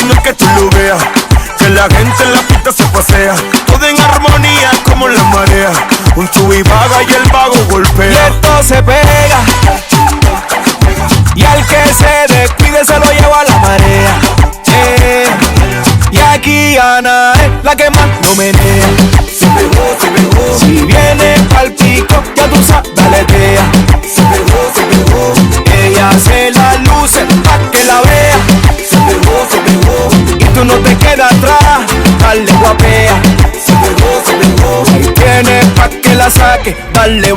bueno es que tú lo veas, que la gente en la pista se pasea, todo en armonía como la marea. Un sub y baja y el vago golpea. Y esto se pega, y al que se descuide se lo lleva la marea. Y aquí Ana es la que más lo menea. Se pegó, se pegó. Si viene pa'l pico, ya tú sabes, daletea. Se pegó, se pegó. Ella se la luce pa' que la vea. Se pegó, se pegó. Y tú no te quedas atrás, dale guapea. Se pegó, se pegó. Ahí tienes pa' que la saque, dale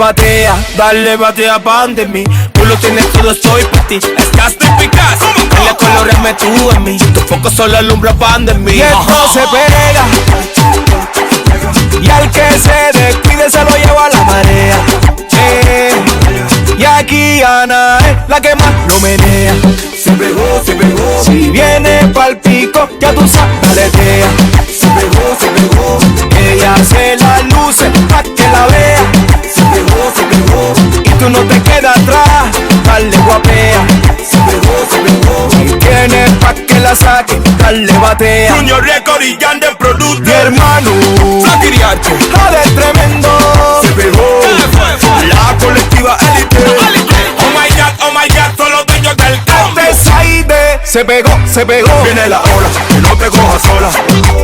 batea pan de mí. Tú lo tienes todo, estoy pa' ti. Estás típicas, dale colorame tú en mí. Tu foco solo alumbra pan de mí. Y esto se pega, y al que se descuide se lo lleva la marea. Y aquí Ana es la que más lo menea. Se pegó, se pegó. Si viene pa'l pico, ya tú sabes, daletea. Se pegó, se pegó. Ella se la luce pa' que la vea. Se pegó, se pegó. Y tú no te quedas atrás, dale guapea. Se pegó, se pegó. Ahí tienes pa' que la saque, dale batea. Junior Record y Yandel Produce. Mi hermano, Flaquiriache. jale tremendo. Se pegó. La colectiva élite. Oh my God, son los dueños del campo. Saide, se pegó. Viene la ola, que no te cojas sola.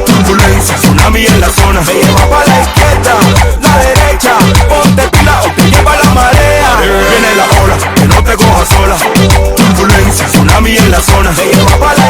Turbulencia, tsunami en la zona. Me lleva pa' la izquierda, la derecha. Ponte pila o te lleva la marea. Viene la ola, que no te cojas sola. Turbulencia, tsunami en la zona. Me lleva pa' la